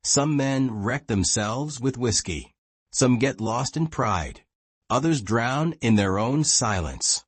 Some men wreck themselves with whiskey. Some get lost in pride. Others drown in their own silence.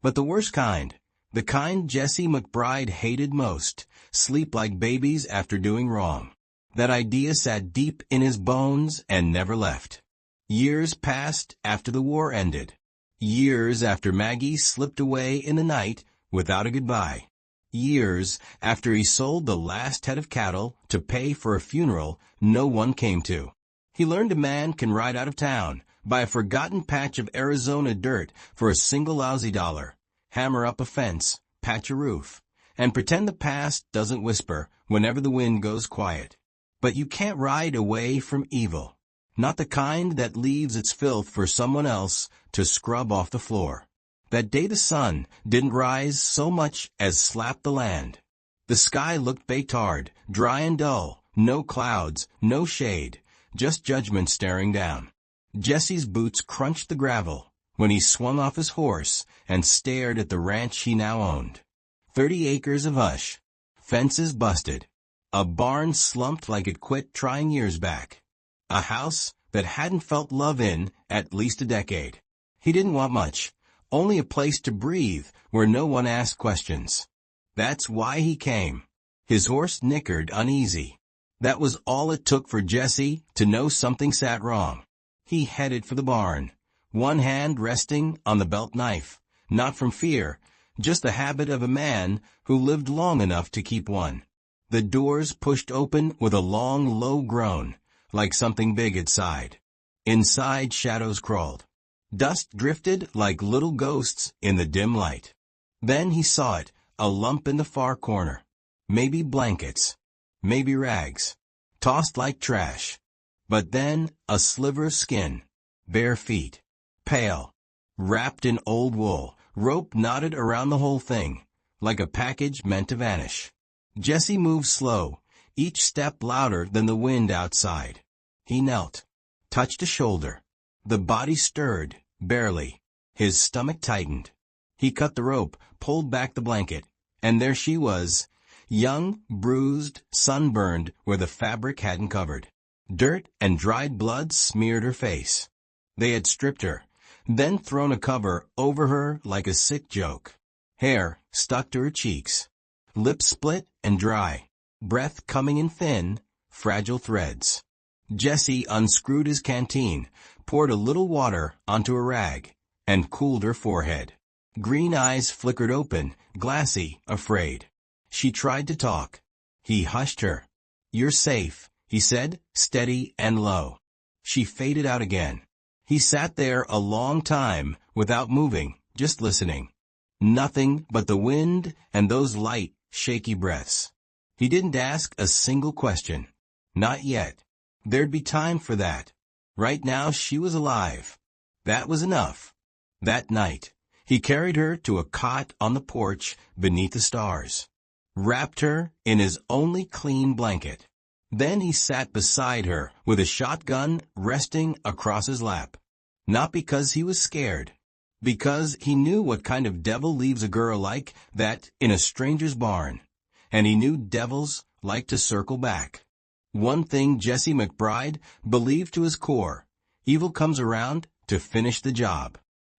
But the worst kind, the kind Jesse McBride hated most, sleep like babies after doing wrong. That idea sat deep in his bones and never left. Years passed after the war ended. Years after Maggie slipped away in the night without a goodbye. Years after he sold the last head of cattle to pay for a funeral no one came to. He learned a man can ride out of town, buy a forgotten patch of Arizona dirt for a single lousy dollar, hammer up a fence, patch a roof, and pretend the past doesn't whisper whenever the wind goes quiet. But you can't ride away from evil. Not the kind that leaves its filth for someone else to scrub off the floor. That day the sun didn't rise so much as slap the land. The sky looked baked hard, dry and dull, no clouds, no shade, just judgment staring down. Jesse's boots crunched the gravel when he swung off his horse and stared at the ranch he now owned. 30 acres of hush, fences busted, a barn slumped like it quit trying years back, a house that hadn't felt love in at least a decade. He didn't want much, only a place to breathe where no one asked questions. That's why he came. His horse nickered uneasy. That was all it took for Jesse to know something sat wrong. He headed for the barn, one hand resting on the belt knife, not from fear, just the habit of a man who lived long enough to keep one. The doors pushed open with a long, low groan, like something big had sighed. Inside, shadows crawled. Dust drifted like little ghosts in the dim light. Then he saw it, a lump in the far corner. Maybe blankets. Maybe rags. Tossed like trash. But then a sliver of skin. Bare feet. Pale. Wrapped in old wool. Rope knotted around the whole thing, like a package meant to vanish. Jesse moved slow, each step louder than the wind outside. He knelt. Touched a shoulder. The body stirred, barely. His stomach tightened. He cut the rope, pulled back the blanket, and there she was, young, bruised, sunburned where the fabric hadn't covered. Dirt and dried blood smeared her face. They had stripped her, then thrown a cover over her like a sick joke. Hair stuck to her cheeks. Lips split and dry. Breath coming in thin, fragile threads. Jesse unscrewed his canteen, poured a little water onto a rag, and cooled her forehead. Green eyes flickered open, glassy, afraid. She tried to talk. He hushed her. "You're safe," he said, steady and low. She faded out again. He sat there a long time, without moving, just listening. Nothing but the wind and those light, shaky breaths. He didn't ask a single question. Not yet. There'd be time for that. Right now she was alive. That was enough. That night, he carried her to a cot on the porch beneath the stars. Wrapped her in his only clean blanket. Then he sat beside her with a shotgun resting across his lap. Not because he was scared. Because he knew what kind of devil leaves a girl like that in a stranger's barn. And he knew devils like to circle back. One thing Jesse McBride believed to his core: evil comes around to finish the job.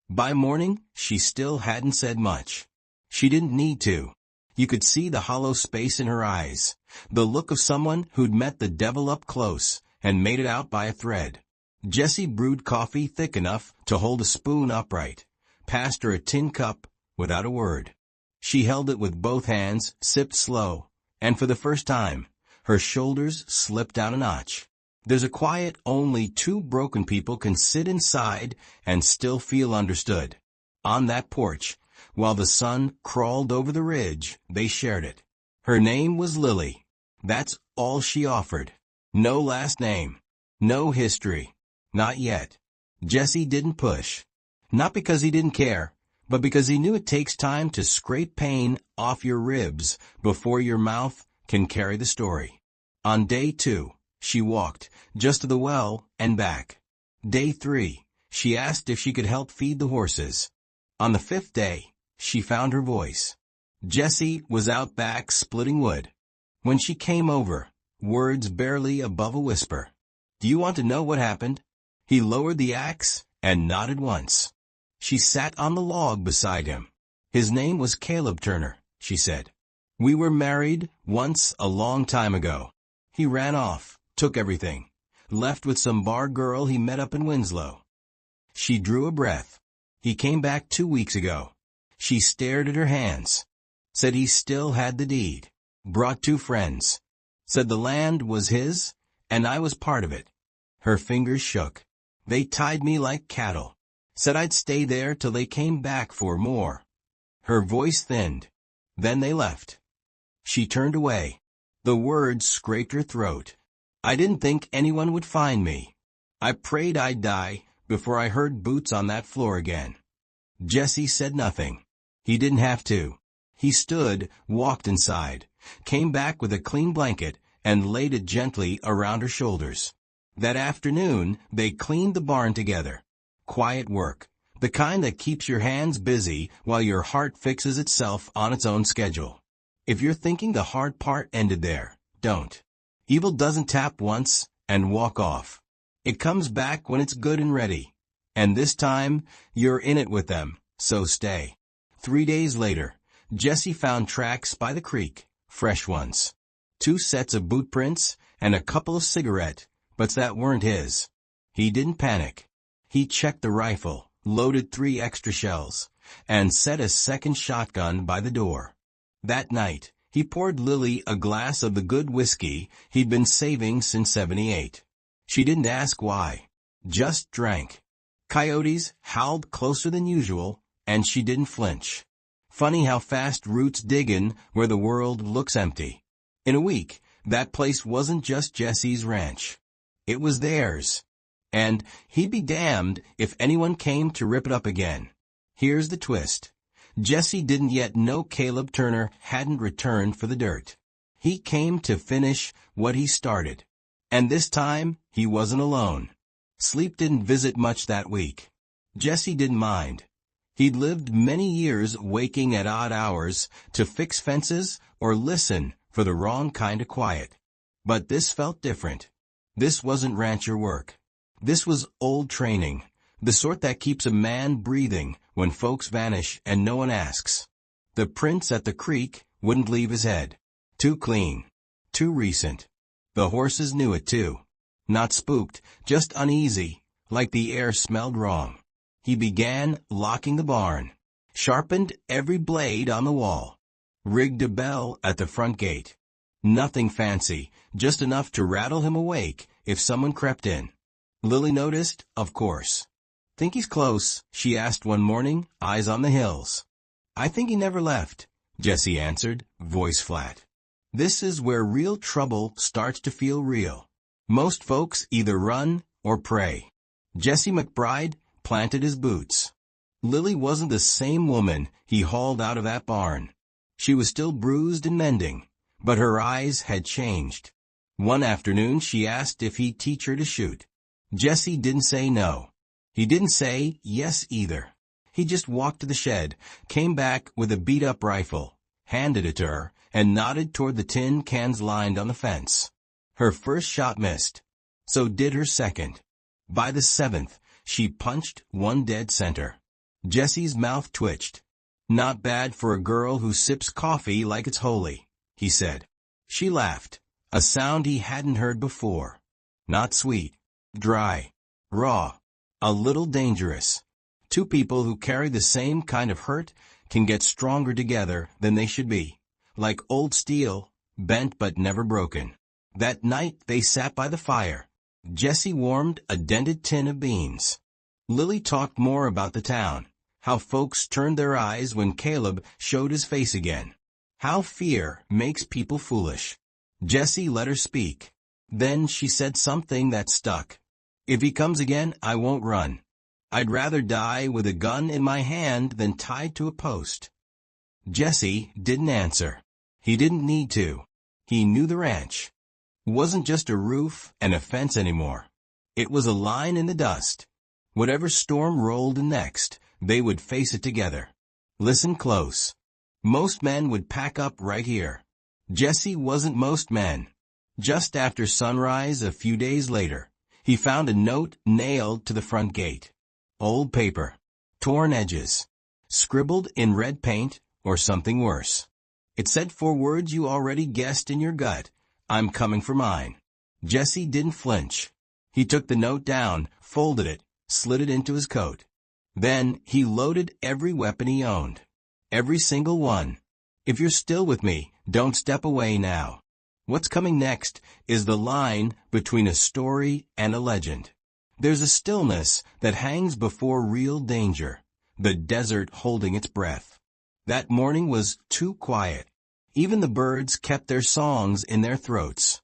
By morning, she still hadn't said much. She didn't need to. You could see the hollow space in her eyes, the look of someone who'd met the devil up close and made it out by a thread. Jesse brewed coffee thick enough to hold a spoon upright, passed her a tin cup without a word. She held it with both hands, sipped slow, and for the first time, her shoulders slipped down a notch. There's a quiet only two broken people can sit inside and still feel understood. On that porch, while the sun crawled over the ridge, they shared it. Her name was Lily. That's all she offered. No last name. No history. Not yet. Jesse didn't push. Not because he didn't care, but because he knew it takes time to scrape pain off your ribs before your mouth can carry the story. On day 2, she walked, just to the well and back. Day 3, she asked if she could help feed the horses. On the 5th day, she found her voice. Jesse was out back splitting wood. When she came over, words barely above a whisper. "Do you want to know what happened?" He lowered the axe and nodded once. She sat on the log beside him. "His name was Caleb Turner," she said. "We were married once a long time ago. He ran off, took everything, left with some bar girl he met up in Winslow." She drew a breath. "He came back 2 weeks ago." She stared at her hands. "Said he still had the deed. Brought 2 friends. Said the land was his, and I was part of it." Her fingers shook. "They tied me like cattle. Said I'd stay there till they came back for more." Her voice thinned. "Then they left." She turned away. The words scraped her throat. "I didn't think anyone would find me. I prayed I'd die before I heard boots on that floor again." Jesse said nothing. He didn't have to. He stood, walked inside, came back with a clean blanket, and laid it gently around her shoulders. That afternoon, they cleaned the barn together. Quiet work, the kind that keeps your hands busy while your heart fixes itself on its own schedule. If you're thinking the hard part ended there, don't. Evil doesn't tap once and walk off. It comes back when it's good and ready. And this time, you're in it with them, so stay. 3 days later, Jesse found tracks by the creek, fresh ones. 2 sets of boot prints and a couple of cigarette butts that weren't his. He didn't panic. He checked the rifle, loaded 3 extra shells, and set a second shotgun by the door. That night, he poured Lily a glass of the good whiskey he'd been saving since '78. She didn't ask why. Just drank. Coyotes howled closer than usual, and she didn't flinch. Funny how fast roots dig in where the world looks empty. In a week, that place wasn't just Jesse's ranch. It was theirs. And he'd be damned if anyone came to rip it up again. Here's the twist. Jesse didn't yet know Caleb Turner hadn't returned for the dirt. He came to finish what he started. And this time, he wasn't alone. Sleep didn't visit much that week. Jesse didn't mind. He'd lived many years waking at odd hours to fix fences or listen for the wrong kind of quiet. But this felt different. This wasn't rancher work. This was old training, the sort that keeps a man breathing when folks vanish and no one asks. The prints at the creek wouldn't leave his head. Too clean. Too recent. The horses knew it too. Not spooked, just uneasy, like the air smelled wrong. He began locking the barn, sharpened every blade on the wall, rigged a bell at the front gate. Nothing fancy, just enough to rattle him awake if someone crept in. Lily noticed, of course. "Think he's close?" she asked one morning, eyes on the hills. "I think he never left," Jesse answered, voice flat. This is where real trouble starts to feel real. Most folks either run or pray. Jesse McBride planted his boots. Lily wasn't the same woman he hauled out of that barn. She was still bruised and mending, but her eyes had changed. One afternoon she asked if he'd teach her to shoot. Jesse didn't say no. He didn't say yes either. He just walked to the shed, came back with a beat-up rifle, handed it to her, and nodded toward the tin cans lined on the fence. Her first shot missed. So did her second. By the 7th, she punched one dead center. Jesse's mouth twitched. "Not bad for a girl who sips coffee like it's holy," he said. She laughed, a sound he hadn't heard before. Not sweet. Dry. Raw. A little dangerous. 2 people who carry the same kind of hurt can get stronger together than they should be. Like old steel, bent but never broken. That night they sat by the fire. Jesse warmed a dented tin of beans. Lily talked more about the town, how folks turned their eyes when Caleb showed his face again, how fear makes people foolish. Jesse let her speak. Then she said something that stuck. "If he comes again, I won't run. I'd rather die with a gun in my hand than tied to a post." Jesse didn't answer. He didn't need to. He knew the ranch. It wasn't just a roof and a fence anymore. It was a line in the dust. Whatever storm rolled in next, they would face it together. Listen close. Most men would pack up right here. Jesse wasn't most men. Just after sunrise a few days later, he found a note nailed to the front gate. Old paper, torn edges, scribbled in red paint, or something worse. It said 4 words you already guessed in your gut: I'm coming for mine. Jesse didn't flinch. He took the note down, folded it, slid it into his coat. Then he loaded every weapon he owned. Every single one. If you're still with me, don't step away now. What's coming next is the line between a story and a legend. There's a stillness that hangs before real danger, the desert holding its breath. That morning was too quiet. Even the birds kept their songs in their throats.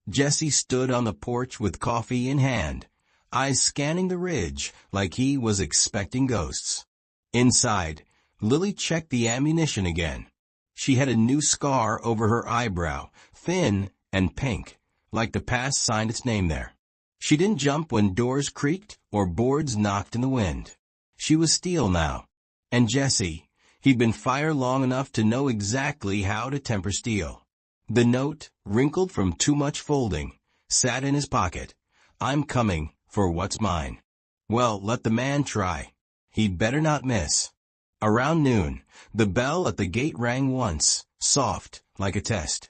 Jesse stood on the porch with coffee in hand, eyes scanning the ridge like he was expecting ghosts. Inside, Lily checked the ammunition again. She had a new scar over her eyebrow, thin and pink, like the past signed its name there. She didn't jump when doors creaked or boards knocked in the wind. She was steel now. And Jesse, he'd been fire long enough to know exactly how to temper steel. The note, wrinkled from too much folding, sat in his pocket. I'm coming for what's mine. Well, let the man try. He'd better not miss. Around noon, the bell at the gate rang once, soft, like a test.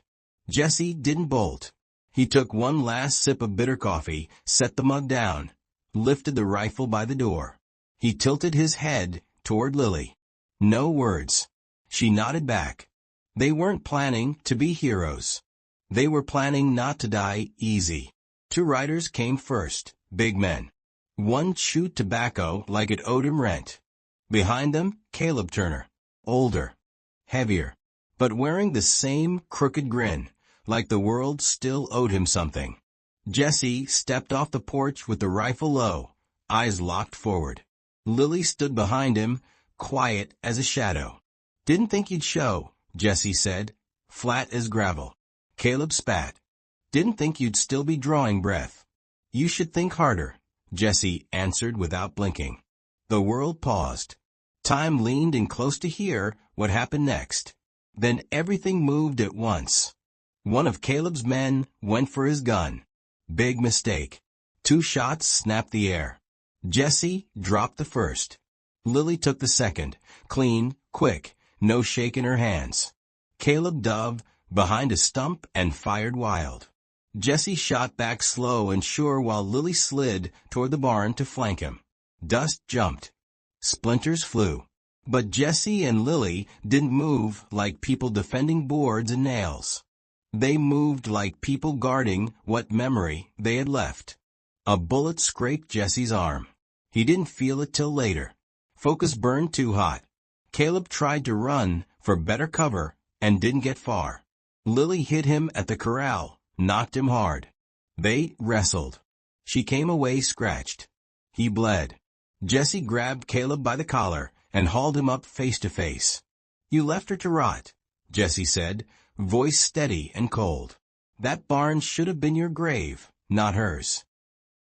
Jesse didn't bolt. He took one last sip of bitter coffee, set the mug down, lifted the rifle by the door. He tilted his head toward Lily. No words. She nodded back. They weren't planning to be heroes. They were planning not to die easy. 2 riders came first, big men. One chewed tobacco like it owed him rent. Behind them, Caleb Turner, older, heavier, but wearing the same crooked grin, like the world still owed him something. Jesse stepped off the porch with the rifle low, eyes locked forward. Lily stood behind him, quiet as a shadow. Didn't think you'd show, Jesse said, flat as gravel. Caleb spat. Didn't think you'd still be drawing breath. You should think harder, Jesse answered without blinking. The world paused. Time leaned in close to hear what happened next. Then everything moved at once. One of Caleb's men went for his gun. Big mistake. 2 shots snapped the air. Jesse dropped the first. Lily took the second, clean, quick, no shake in her hands. Caleb dove behind a stump and fired wild. Jesse shot back slow and sure while Lily slid toward the barn to flank him. Dust jumped. Splinters flew. But Jesse and Lily didn't move like people defending boards and nails. They moved like people guarding what memory they had left. A bullet scraped Jesse's arm. He didn't feel it till later. Focus burned too hot. Caleb tried to run for better cover and didn't get far. Lily hit him at the corral, knocked him hard. They wrestled. She came away scratched. He bled. Jesse grabbed Caleb by the collar and hauled him up face to face. You left her to rot, Jesse said, voice steady and cold. That barn should have been your grave, not hers.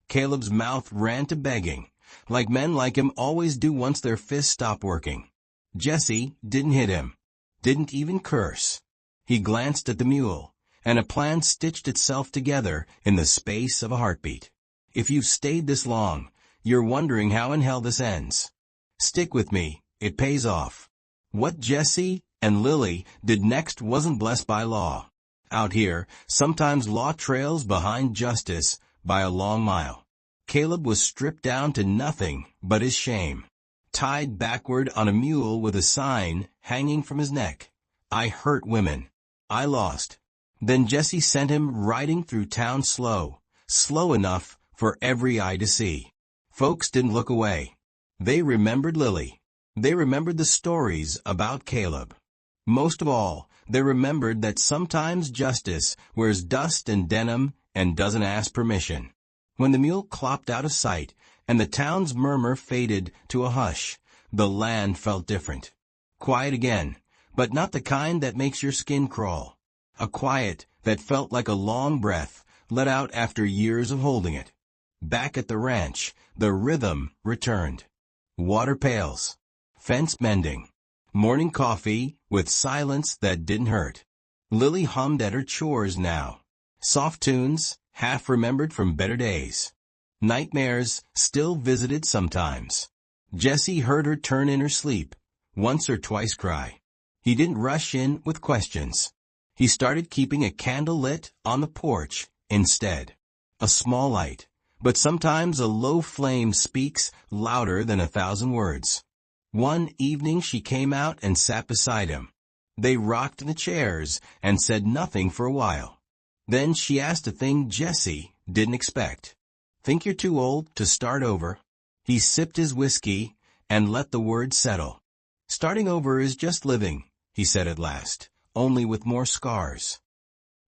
Caleb's mouth ran to begging, like men like him always do once their fists stop working. Jesse didn't hit him, didn't even curse. He glanced at the mule, and a plan stitched itself together in the space of a heartbeat. If you've stayed this long, you're wondering how in hell this ends. Stick with me, it pays off. What Jesse and Lily did next wasn't blessed by law. Out here, sometimes law trails behind justice by a long mile. Caleb was stripped down to nothing but his shame, tied backward on a mule with a sign hanging from his neck. I hurt women. I lost. Then Jesse sent him riding through town slow enough for every eye to see. Folks didn't look away. They remembered Lily. They remembered the stories about Caleb. Most of all, they remembered that sometimes justice wears dust and denim and doesn't ask permission. When the mule clopped out of sight and the town's murmur faded to a hush, the land felt different. Quiet again, but not the kind that makes your skin crawl. A quiet that felt like a long breath let out after years of holding it. Back at the ranch, the rhythm returned. Water pails, fence mending, morning coffee with silence that didn't hurt. Lily hummed at her chores now, Soft tunes, half remembered from better days. Nightmares, still visited sometimes. Jesse heard her turn in her sleep, once or twice cry. He didn't rush in with questions. He started keeping a candle lit on the porch instead. A small light, but sometimes a low flame speaks louder than 1,000 words. One evening she came out and sat beside him. They rocked in the chairs and said nothing for a while. Then she asked a thing Jesse didn't expect. "Think you're too old to start over?" He sipped his whiskey and let the words settle. "Starting over is just living," he said at last, "only with more scars."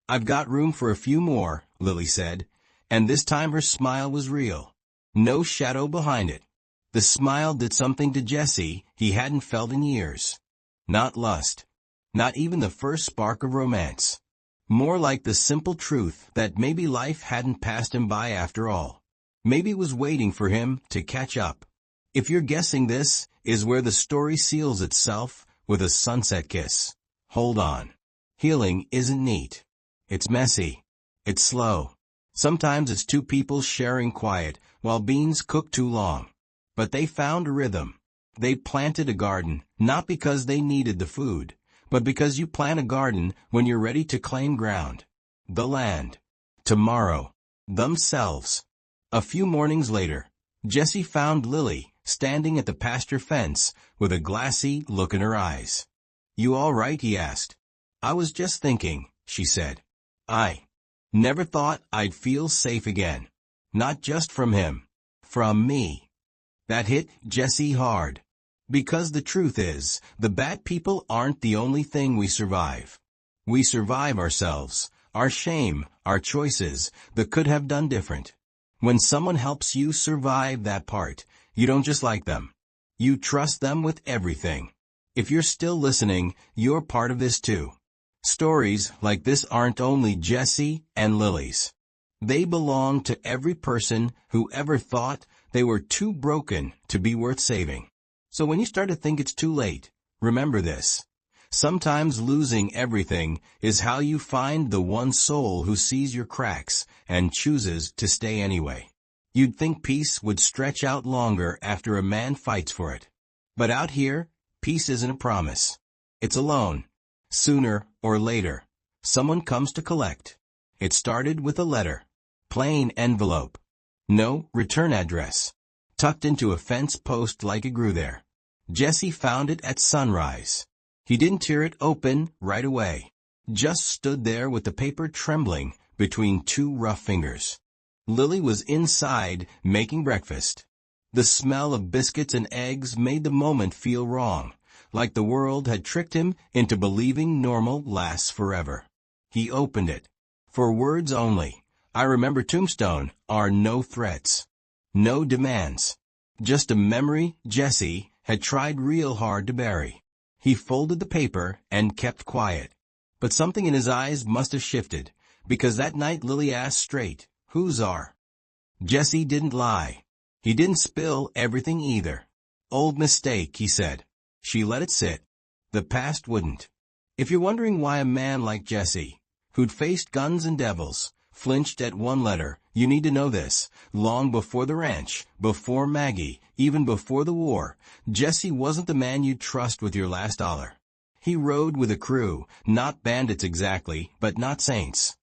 "I've got room for a few more," Lily said, and this time her smile was real. No shadow behind it. The smile did something to Jesse he hadn't felt in years. Not lust. Not even the first spark of romance. More like the simple truth that maybe life hadn't passed him by after all. Maybe it was waiting for him to catch up. If you're guessing this is where the story seals itself with a sunset kiss, hold on. Healing isn't neat. It's messy. It's slow. Sometimes it's two people sharing quiet while beans cook too long. But they found a rhythm. They planted a garden, not because they needed the food, but because you plant a garden when you're ready to claim ground. The land. Tomorrow. Themselves. A few mornings later, Jesse found Lily standing at the pasture fence with a glassy look in her eyes. "You all right?" he asked. "I was just thinking," she said. "I never thought I'd feel safe again. Not just from him. From me." That hit Jesse hard. Because the truth is, the bad people aren't the only thing we survive. We survive ourselves, our shame, our choices, that could have done different. When someone helps you survive that part, you don't just like them. You trust them with everything. If you're still listening, you're part of this too. Stories like this aren't only Jesse and Lily's. They belong to every person who ever thought they were too broken to be worth saving. So when you start to think it's too late, remember this. Sometimes losing everything is how you find the one soul who sees your cracks and chooses to stay anyway. You'd think peace would stretch out longer after a man fights for it. But out here, peace isn't a promise. It's a loan. Sooner or later, someone comes to collect. It started with a letter. Plain envelope. No return address. Tucked into a fence post like it grew there. Jesse found it at sunrise. He didn't tear it open right away. Just stood there with the paper trembling between two rough fingers. Lily was inside making breakfast. The smell of biscuits and eggs made the moment feel wrong, like the world had tricked him into believing normal lasts forever. He opened it. For words only. "I remember tombstone" are no threats. No demands. Just a memory Jesse had tried real hard to bury. He folded the paper and kept quiet. But something in his eyes must have shifted, because that night Lily asked straight, "Whose are?" Jesse didn't lie. He didn't spill everything either. "Old mistake," he said. She let it sit. The past wouldn't. If you're wondering why a man like Jesse, who'd faced guns and devils, flinched at one letter, you need to know this. Long before the ranch, before Maggie, even before the war, Jesse wasn't the man you'd trust with your last dollar. He rode with a crew, not bandits exactly, but not saints.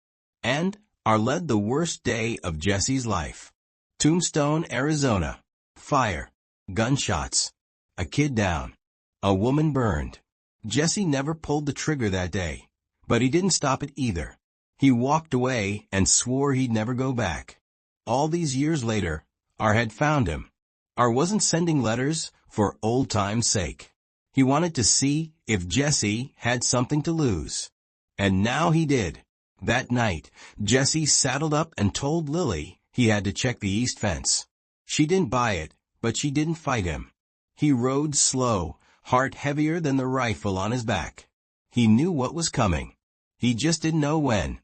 And led the worst day of Jesse's life. Tombstone, Arizona. Fire. Gunshots. A kid down. A woman burned. Jesse never pulled the trigger that day, but he didn't stop it either. He walked away and swore he'd never go back. All these years later, had found him. Wasn't sending letters for old time's sake. He wanted to see if Jesse had something to lose. And now he did. That night, Jesse saddled up and told Lily he had to check the east fence. She didn't buy it, but she didn't fight him. He rode slow, heart heavier than the rifle on his back. He knew what was coming. He just didn't know when.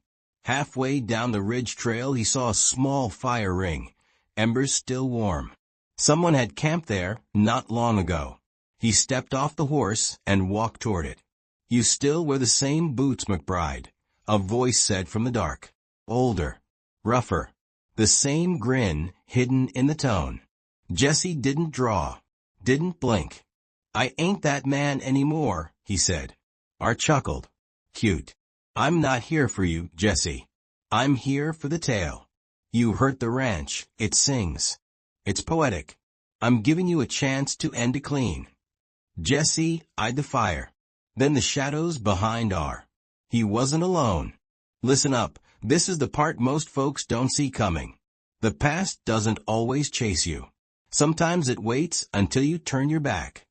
Halfway down the ridge trail he saw a small fire ring, embers still warm. Someone had camped there not long ago. He stepped off the horse and walked toward it. "You still wear the same boots, McBride," a voice said from the dark. older, rougher. The same grin hidden in the tone. Jesse didn't draw, didn't blink. "I ain't that man anymore," he said. Art chuckled. "Cute. I'm not here for you, Jesse. I'm here for the tale. You hurt the ranch, it sings. It's poetic. I'm giving you a chance to end it clean." Jesse eyed the fire, then the shadows behind Ar. He wasn't alone. Listen up, this is the part most folks don't see coming. The past doesn't always chase you. Sometimes it waits until you turn your back.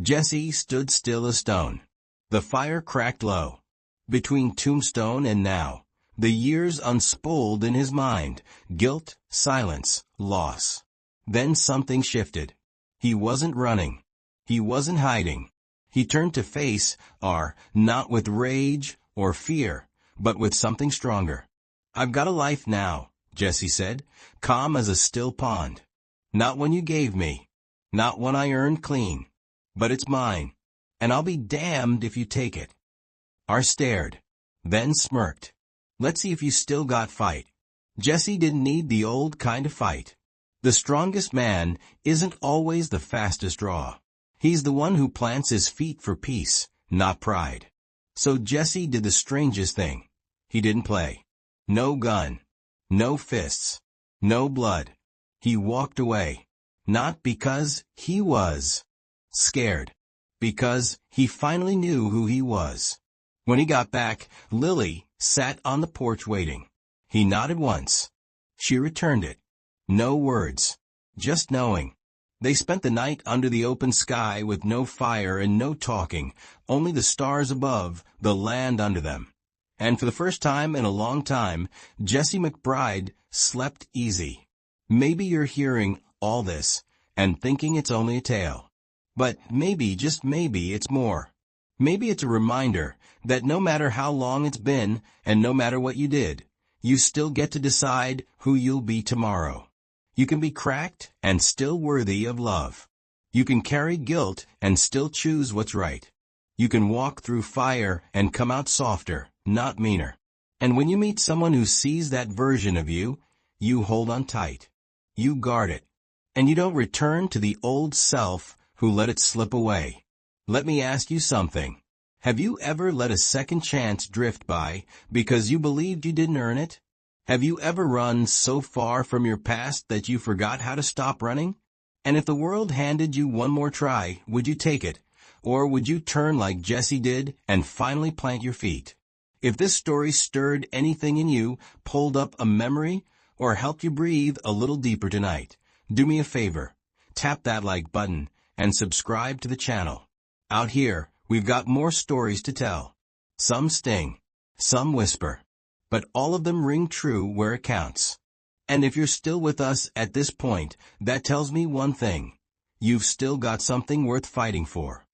Jesse stood still as stone. The fire cracked low. Between tombstone and now, the years unspooled in his mind, guilt, silence, loss. Then something shifted. He wasn't running. He wasn't hiding. He turned to face Ar, not with rage or fear, but with something stronger. "I've got a life now," Jesse said, "calm as a still pond. Not one you gave me, not one I earned clean, but it's mine, and I'll be damned if you take it." Ar stared, then smirked. "Let's see if you still got fight." Jesse didn't need the old kind of fight. The strongest man isn't always the fastest draw. He's the one who plants his feet for peace, not pride. So Jesse did the strangest thing. He didn't play. No gun. No fists. No blood. He walked away. Not because he was scared. Because he finally knew who he was. When he got back, Lily sat on the porch waiting. He nodded once. She returned it. No words. Just knowing. They spent the night under the open sky with no fire and no talking, only the stars above, the land under them. And for the first time in a long time, Jesse McBride slept easy. Maybe you're hearing all this and thinking it's only a tale. But maybe, just maybe, it's more. Maybe it's a reminder that no matter how long it's been and no matter what you did, you still get to decide who you'll be tomorrow. You can be cracked and still worthy of love. You can carry guilt and still choose what's right. You can walk through fire and come out softer, not meaner. And when you meet someone who sees that version of you, you hold on tight. You guard it. And you don't return to the old self who let it slip away. Let me ask you something. Have you ever let a second chance drift by because you believed you didn't earn it? Have you ever run so far from your past that you forgot how to stop running? And if the world handed you one more try, would you take it? Or would you turn like Jesse did and finally plant your feet? If this story stirred anything in you, pulled up a memory, or helped you breathe a little deeper tonight, do me a favor. Tap that like button and subscribe to the channel. Out here, we've got more stories to tell. Some sting, some whisper, but all of them ring true where it counts. And if you're still with us at this point, that tells me one thing. You've still got something worth fighting for.